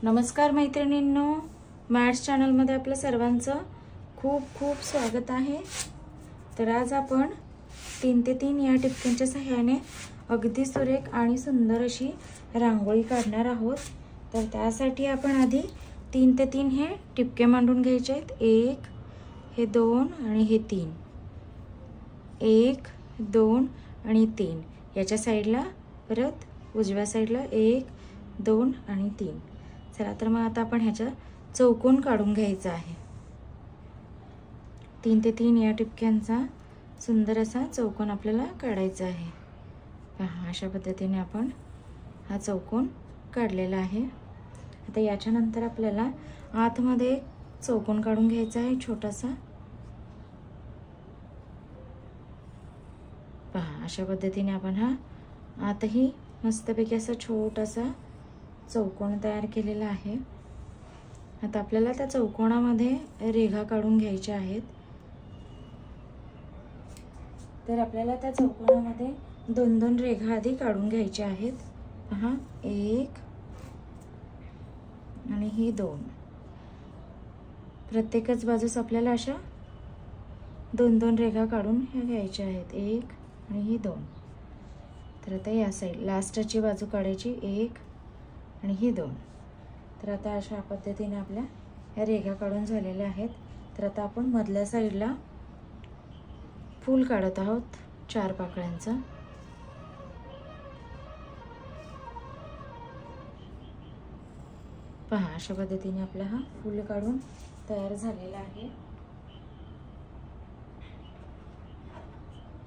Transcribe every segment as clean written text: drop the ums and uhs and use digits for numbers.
नमस्कार मैत्रिणींनो, मॅथ्स चॅनलमध्ये आपलं सर्वांचं खूप खूप स्वागत आहे। तर आज आपण 3 ते 3 या टिपक्यांच्या सहाय्याने अगदी सुरेख आणि सुंदर अशी रांगोळी काढणार आहोत। तर त्यासाठी आपण आधी 3 ते 3 हे टिपके मांडून घ्यायचे आहेत। 1 हे 2 आणि हे 3, 1 2 आणि 3, याच्या साईडला परत उजव्या साईडला 1 2 आणि 3। चला तर मग आता आपण ह्याचा चौकोन काढून घ्यायचा आहे। 3 ते 3 या टिपक्यांचा सुंदर असा चौकोन आपल्याला काढायचा आहे। पहा, अशा पद्धतीने आपण हा चौकोन काढलेला आहे। आता याच्या नंतर आपल्याला आतमध्ये एक चौकोन काढून घ्यायचा आहे छोटासा। पहा, अशा पद्धतीने आपण हा आतही मस्तपैकी असा छोटासा चौकोन तयार केलेला आहे। आता आपल्याला त्या चौकोनामध्ये रेघा काढून घ्यायच्या आहेत। तर आपल्याला त्या चौकोनामध्ये 2-2 रेघा आधी काढून घ्यायच्या आहेत। पहा, 1 आणि ही 2, प्रत्येकच बाजूस आपल्याला अशा 2-2 रेघा काढून घ्यायच्या आहेत, 1 आणि ही 2। तर आता या साईड लास्टची बाजू काढायची, 1 आणि ही 2। तर आता अशा पद्धतीने आपल्या ह्या रेघा काढून झालेल्या आहेत। तर आता आपण मधल्या साईडला फूल काढत आहोत 4 पाकळ्यांचं। पहा, अशा पद्धतीने आपला हा फूल काढून तयार झालेला आहे।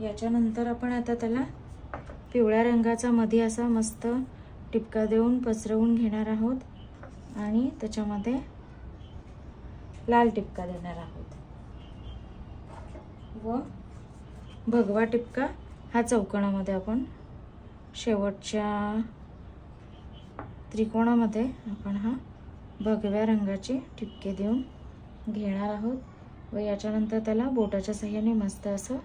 याच्यानंतर आपण आता त्याला पिवळ्या रंगाचा मध्ये असा मस्त टिपका देऊन पसरवून घेणार आहोत आणि त्याच्यामध्ये लाल टिपका देणार आहोत व भगवा टिपका हा चौकोनामध्ये आपण शेवटच्या त्रिकोणामध्ये आपण हा भगव्या रंगाचे टिपके देऊन घेणार आहोत व याच्यानंतर त्याला बोटाच्या साहाय्याने मस्त असं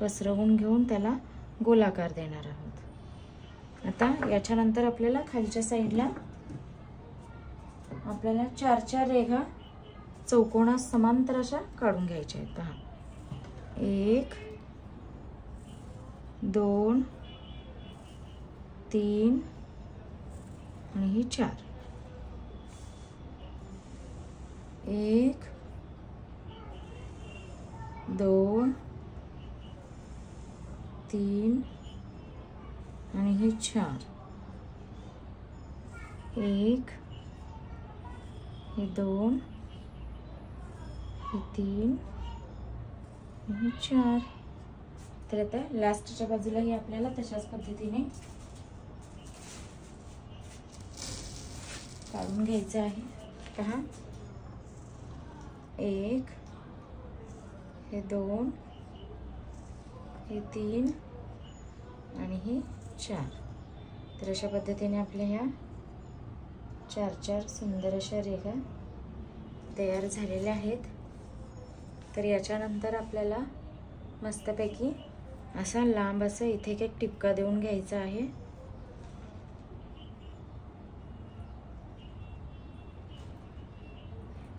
पसरवून घेऊन त्याला गोलाकार देणार आहोत। आता याच्यानंतर आपल्याला खालच्या साईडला आपल्याला 4-4 रेघा चौकोना समांतर अशा काढून घ्यायच्या आहेत। पहा, 1 2 3 आणि ही 4, 1 2 3 आणि हे 4, 1 हे 2 हे 3 आणि 4। तर आता लास्टच्या बाजूलाही आपल्याला तशाच पद्धतीने काढून घ्यायचं आहे। पहा, 1 हे 2 हे 3 आणि ही 4। तर अशा पद्धतीने आपल्या ह्या 4-4 सुंदर अशा रेघा तयार झालेल्या आहेत। तर याच्यानंतर आपल्याला मस्तपैकी असा लांब असं इथे एक टिपका देऊन घ्यायचा आहे।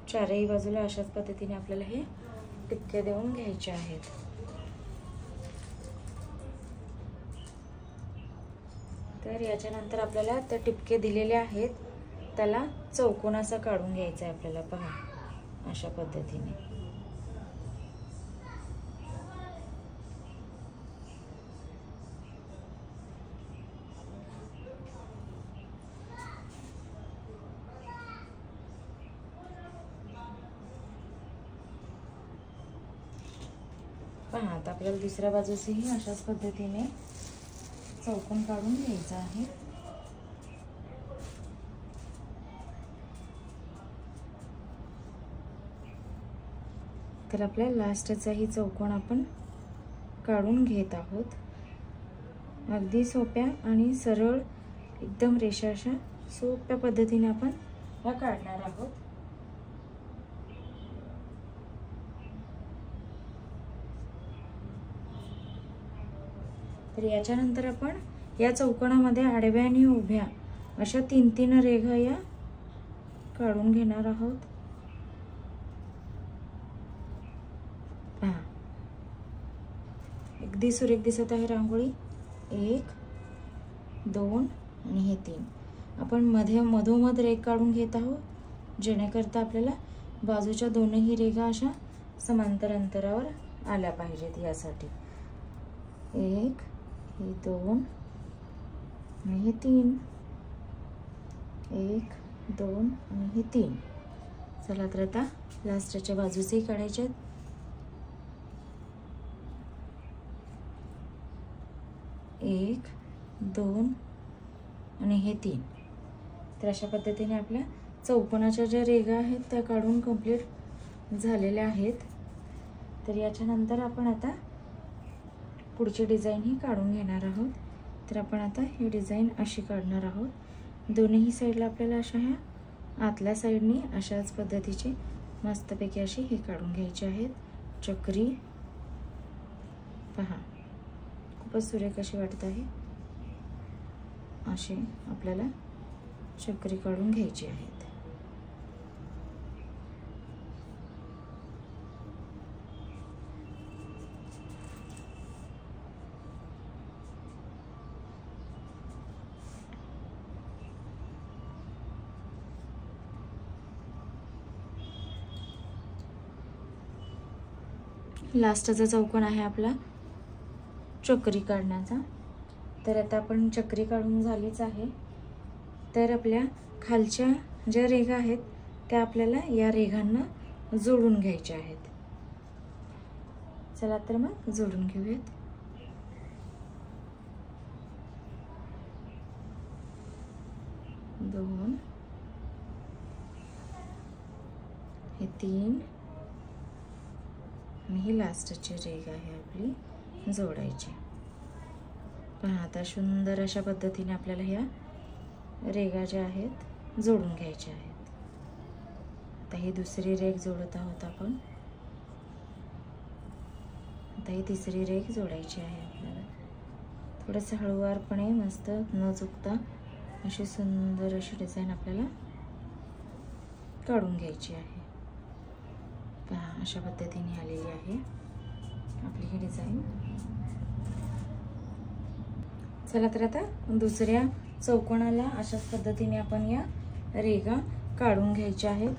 चारही बाजूला अशाच पद्धतीने आपल्याला हे टिपके देऊन घ्यायचे आहेत। तर याच्यानंतर आपल्याला ते टिपके दिलेले आहेत त्याला चौकोन असा काढून घ्यायचा आहे आपल्याला। पहा, अशा पद्धतीने पहा, आता आपल्याला दुसऱ्या बाजूसही अशाच पद्धतीने चौकोन काढून घ्यायचा आहे। तर आपल्या लास्टचाही चौकोन आपण काढून घेत आहोत। अगदी सोप्या आणि सरळ एकदम रेषा अशा सोप्या पद्धतीने आपण ह्या काढणार आहोत। तर याच्यानंतर आपण या चौकोनामध्ये आडव्या आणि उभ्या अशा 3-3 रेघा या काढून घेणार आहोत। पहा, अगदी सुरेख दिसत आहे रांगोळी। 1 2 आणि हे 3 आपण मधोमध रेघ काढून घेत आहोत, जेणेकरता आपल्याला बाजूच्या दोनही रेघा अशा समांतर अंतरावर आल्या पाहिजेत यासाठी। 1 हे 2 आणि हे 3 1 2 आणि हे 3। चला तर आता लास्टच्या बाजूचेही काढायचे आहेत। 1 2 आणि हे 3। तर अशा पद्धतीने आपल्या चौकोनाच्या ज्या रेघा आहेत त्या काढून कंप्लीट झालेल्या आहेत। तर याच्यानंतर आपण आता पुढची डिझाईन ही काढून घेणार आहोत। तर आपण आता ही डिझाईन अशी काढणार आहोत। दोन्ही साईडला आपल्याला अशा ह्या आतल्या साईडनी अशाच पद्धतीची मस्तपैकी अशी ही काढून घ्यायची आहेत चक्री। पहा, खूपच सुरेख अशी वाटत आहे। अशी आपल्याला चक्री काढून घ्यायची आहेत। लास्टचा चौकोन आहे आपला चक्री काढण्याचा। तर आता आपण चक्री काढून झालीच आहे। तर आपल्या खालच्या ज्या रेघा आहेत त्या आपल्याला या रेघांना जोडून घ्यायच्या आहेत। चला तर मग जोडून घेऊयात। दोन, हे 3 आणि ही लास्टची रेघ आहे आपली जोडायची। पहा, आता सुंदर अशा पद्धतीने आपल्याला ह्या रेघा ज्या आहेत जोडून घ्यायच्या आहेत। आता ही दुसरी रेघ जोडत आहोत आपण। आता ही तिसरी रेघ जोडायची आहे आपल्याला। थोडंसं हळूवारपणे मस्त न चुकता अशी सुंदर अशी डिझाईन आपल्याला काढून घ्यायची आहे। पहा, अशा पद्धतीने आलेली आहे आपली ही डिझाईन। चला तर आता दुसऱ्या चौकोनाला अशाच पद्धतीने आपण या रेघा काढून घ्यायच्या आहेत।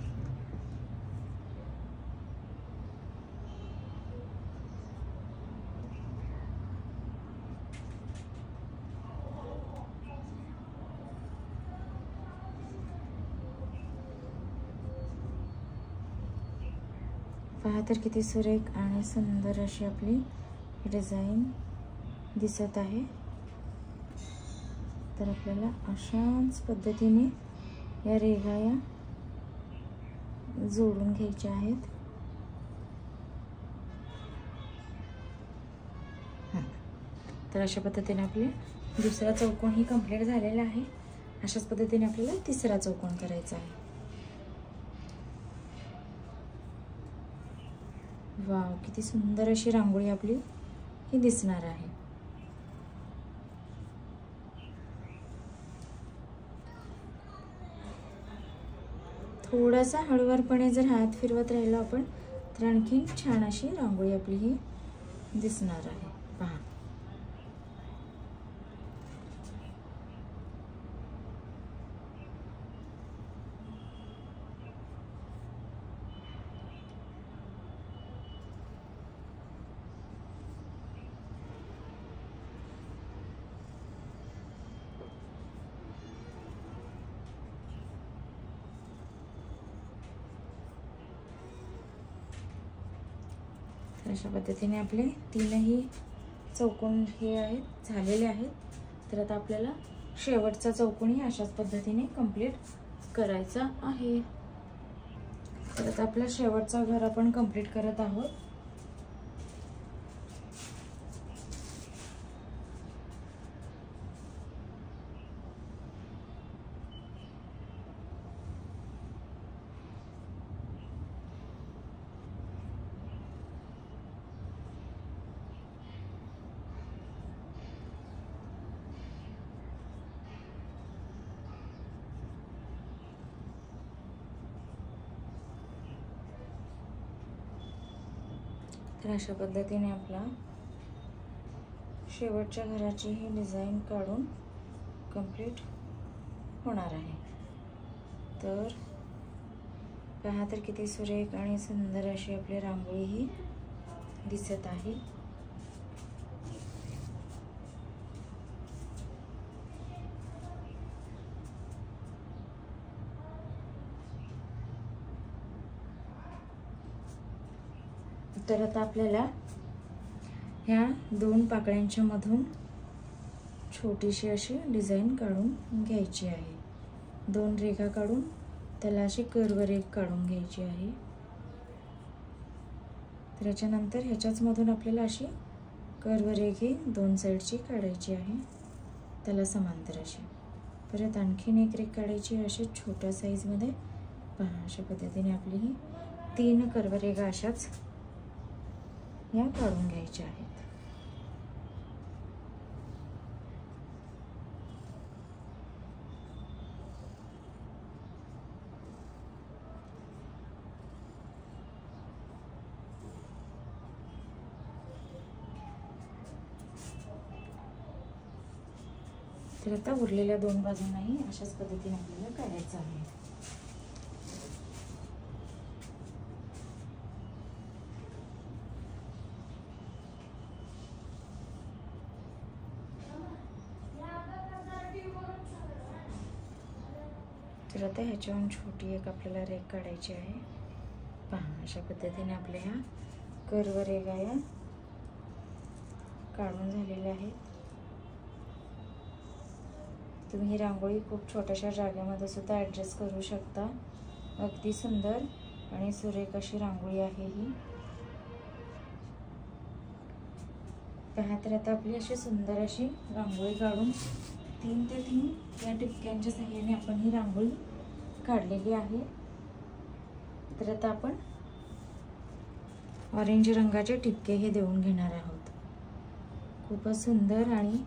पहा तर किती सुरेख आणि सुंदर अशी आपली डिझाईन दिसत आहे। तर आपल्याला अशाच पद्धतीने या रेघा या जोडून घ्यायच्या आहेत। तर अशा पद्धतीने आपले दुसरा चौकोन ही कंप्लीट झालेला आहे। अशाच पद्धतीने आपल्याला तिसरा चौकोन करायचा आहे। वाव, किती सुंदर अशी रांगोळी आपली ही दिसणार आहे। थोडासा हळूवारपणे जर हात फिरवत राहिलो आपण तर आणखीन छान अशी रांगोळी आपली ही दिसणार आहे। पहा, अशा पद्धतीने आपले तीनही चौकोन हे आहेत झालेले आहेत। तर आता आपल्याला शेवटचा चौकोनही अशाच पद्धतीने कंप्लीट करायचा आहे। तर आता आपला शेवटचा घर आपण कंप्लीट करत आहोत। तर अशा पद्धतीने आपला शेवटच्या घराची ही डिझाईन काढून कंप्लीट होणार आहे। तर पहा तर किती सुरेख आणि सुंदर अशी आपली रांगोळी ही दिसत आहे। तर आता आपल्याला ह्या 2 पाकळ्यांच्या मधून छोटीशी अशी डिझाईन काढून घ्यायची आहे। 2 रेघा काढून त्याला अशी कर्व रेघ काढून घ्यायची आहे। तर याच्यानंतर ह्याच्याच मधून आपल्याला अशी कर्व रेघ ही 2 साइडची काढायची आहे, त्याला समांतर अशी। परत आणखीन एक रेघ काढायची अशी छोट्या साइज मध्ये। पहा अशा पद्धतीने आपली ही 3 कर्व रेघा अशाच या काढून घ्यायच्या आहेत। तर आता उरलेल्या 2 बाजूंनाही अशाच पद्धतीने आपल्याला काढायचं आहे। तर आता ह्याच्यावरून छोटी एक आपल्याला रेघ काढायची आहे। पहा अशा पद्धतीने आपल्या ह्या कर्व रेघा या काढून झालेल्या आहेत। तुम्ही ही रांगोळी खूप छोट्याशा जागेमध्ये सुद्धा ॲडजस्ट करू शकता। अगदी सुंदर आणि सुरेख अशी रांगोळी आहे ही। पहा तर आता आपली अशी सुंदर अशी रांगोळी काढून 3 ते 3 या टिपक्यांच्या सहाय्याने आपण ही रांगोळी काढलेली आहे। तर आता आपण ऑरेंज रंगाचे टिपके हे देऊन घेणार आहोत। खूपच सुंदर आणि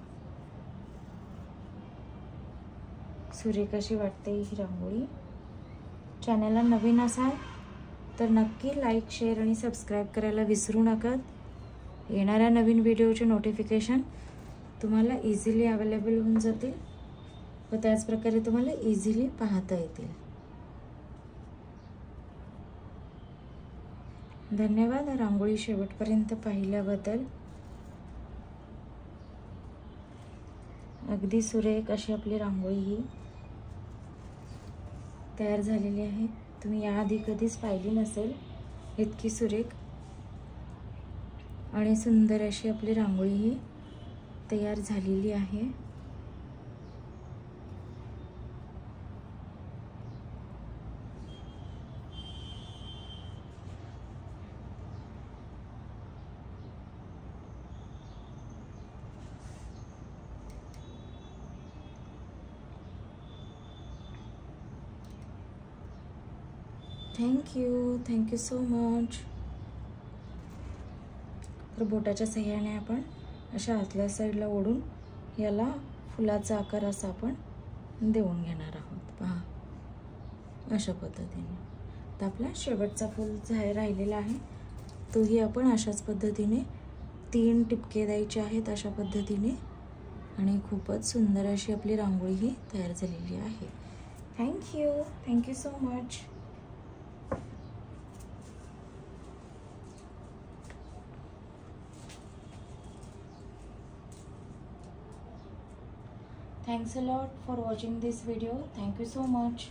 सुरेख अशी वाटते ही रांगोळी। चॅनलला नवीन असाल तर नक्की लाईक, शेअर आणि सबस्क्राईब करायला विसरू नका। येणाऱ्या नवीन व्हिडिओचे नोटिफिकेशन तुम्हाला इझिली अवेलेबल होऊन जातील व त्याच प्रकारे तुम्हाला इझिली पाहता येतील। धन्यवाद रांगोळी शेवटपर्यंत पाहिल्याबद्दल। अगदी सुरेख अशी आपली रांगोळी ही तयार झालेली आहे। तुम्ही याआधी कधीच पाहिली नसेल इतकी सुरेख आणि सुंदर अशी आपली रांगोळी ही तयार झालेली आहे। Thank you so much. तर बोटाच्या सहाय्याने आपण अशा आतल्या साईडला ओढून याला फुलाचा आकार असा आपण देऊन घेणार आहोत। पहा अशा पद्धतीने। तर आपला शेवटचा फूल राहिलेला आहे तोही आपण अशाच पद्धतीने 3 टिपके द्यायचे आहेत अशा पद्धतीने आणि खूपच सुंदर अशी आपली रांगोळी ही तयार झालेली आहे। Thank you so much. Thanks a lot for watching this video. Thank you so much.